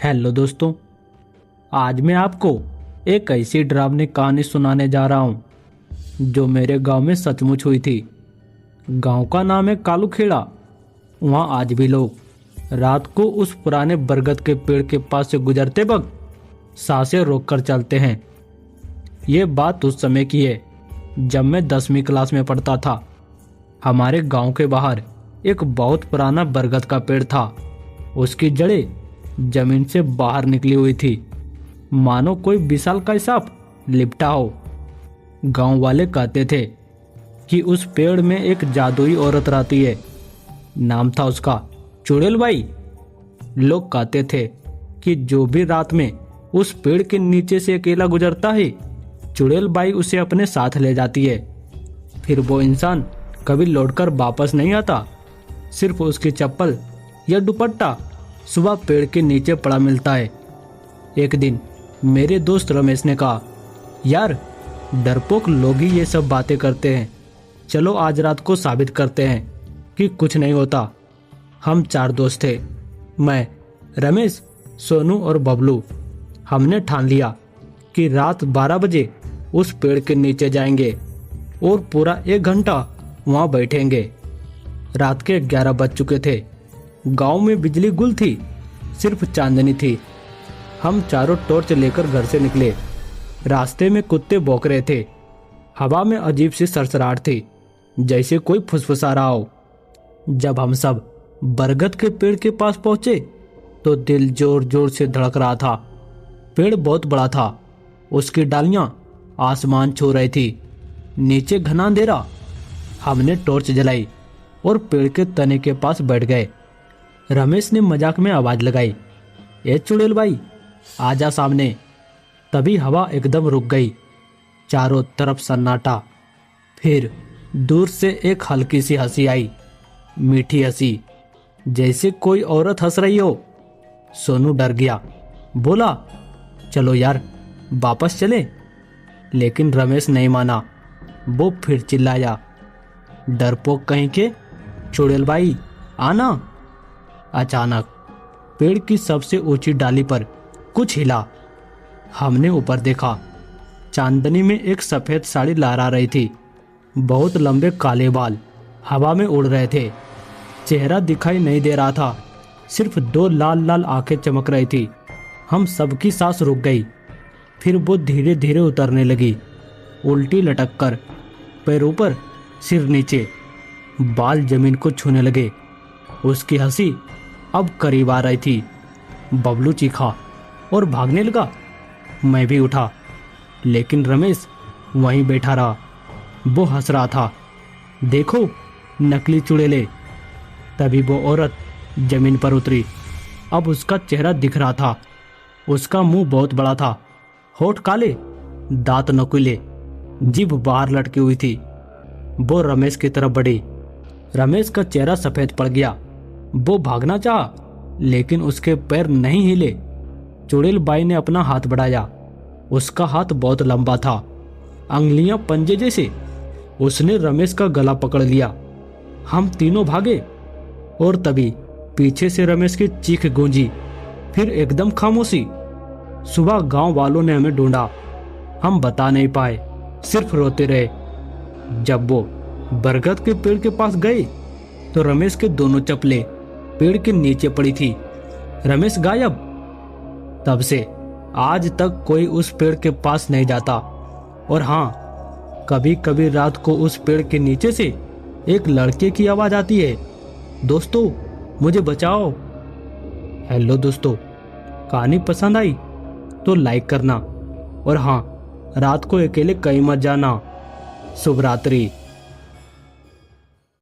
Hello दोस्तों। आज मैं आपको एक ऐसी डरावनी कहानी सुनाने जा रहा हूँ जो मेरे गांव में सचमुच हुई थी। गांव का नाम है कालू खेड़ा। वहाँ आज भी लोग रात को उस पुराने बरगद के पेड़ के पास से गुजरते वक्त सांसें रोककर चलते हैं। ये बात उस समय की है जब मैं 10वीं क्लास में पढ़ता था। हमारे गांव के बाहर एक बहुत पुराना बरगद का पेड़ था। उसकी जड़ें जमीन से बाहर निकली हुई थी, मानो कोई विशाल का सांप लिपटा हो। गांव वाले कहते थे कि उस पेड़ में एक जादुई औरत रहती है। नाम था उसका चुड़ैल बाई। लोग कहते थे कि जो भी रात में उस पेड़ के नीचे से अकेला गुजरता है, चुड़ैल बाई उसे अपने साथ ले जाती है। फिर वो इंसान कभी लौटकर वापस नहीं आता। सिर्फ उसकी चप्पल या दुपट्टा सुबह पेड़ के नीचे पड़ा मिलता है। एक दिन मेरे दोस्त रमेश ने कहा, यार डरपोक लोग ही ये सब बातें करते हैं, चलो आज रात को साबित करते हैं कि कुछ नहीं होता। हम 4 दोस्त थे, मैं, रमेश, सोनू और बबलू। हमने ठान लिया कि रात 12 बजे उस पेड़ के नीचे जाएंगे और पूरा 1 घंटा वहाँ बैठेंगे। रात के 11 बज चुके थे। गांव में बिजली गुल थी, सिर्फ चांदनी थी। हम चारों टॉर्च लेकर घर से निकले। रास्ते में कुत्ते भौंक रहे थे। हवा में अजीब सी सरसराहट थी, जैसे कोई फुसफुसा रहा हो। जब हम सब बरगद के पेड़ के पास पहुंचे तो दिल जोर जोर से धड़क रहा था। पेड़ बहुत बड़ा था, उसकी डालियां आसमान छू रही थी। नीचे घना अंधेरा। हमने टॉर्च जलाई और पेड़ के तने के पास बैठ गए। रमेश ने मजाक में आवाज लगाई, ए चुड़ैल बाई, आजा सामने। तभी हवा एकदम रुक गई। चारों तरफ सन्नाटा। फिर दूर से एक हल्की सी हंसी आई, मीठी हंसी, जैसे कोई औरत हंस रही हो। सोनू डर गया, बोला, चलो यार वापस चले। लेकिन रमेश नहीं माना। वो फिर चिल्लाया, डरपोक कहीं के, चुड़ैल बाई आना। अचानक पेड़ की सबसे ऊंची डाली पर कुछ हिला। हमने ऊपर देखा। चांदनी में एक सफेद साड़ी लहरा रही थी। बहुत लंबे काले बाल हवा में उड़ रहे थे। चेहरा दिखाई नहीं दे रहा था, सिर्फ 2 लाल लाल आंखें चमक रही थी। हम सबकी सांस रुक गई। फिर वो धीरे धीरे उतरने लगी, उल्टी लटक कर, पैर ऊपर सिर नीचे। बाल जमीन को छूने लगे। उसकी हंसी अब करीब आ रही थी। बबलू चीखा और भागने लगा। मैं भी उठा, लेकिन रमेश वहीं बैठा रहा। वो हंस रहा था, देखो नकली चुड़ैले। तभी वो औरत जमीन पर उतरी। अब उसका चेहरा दिख रहा था। उसका मुंह बहुत बड़ा था, होठ काले, दांत नुकीले, जीभ बाहर लटकी हुई थी। वो रमेश की तरफ बढ़ी। रमेश का चेहरा सफेद पड़ गया। वो भागना चाहा, लेकिन उसके पैर नहीं हिले। चुड़ैल बाई ने अपना हाथ बढ़ाया। उसका हाथ बहुत लंबा था, अंगुलियां पंजे जैसे। उसने रमेश का गला पकड़ लिया। हम तीनों भागे और तभी पीछे से रमेश की चीख गूंजी। फिर एकदम खामोशी। सुबह गांव वालों ने हमें ढूंढा। हम बता नहीं पाए, सिर्फ रोते रहे। जब वो बरगद के पेड़ के पास गए तो रमेश के दोनों चप्पलें पेड़ के नीचे पड़ी थी। रमेश गायब। तब से आज तक कोई उस पेड़ के पास नहीं जाता। और हाँ, कभी कभी रात को उस पेड़ के नीचे से एक लड़के की आवाज आती है, दोस्तों मुझे बचाओ। हेलो दोस्तों, कहानी पसंद आई तो लाइक करना। और हाँ, रात को अकेले कहीं मत जाना। शुभ रात्रि।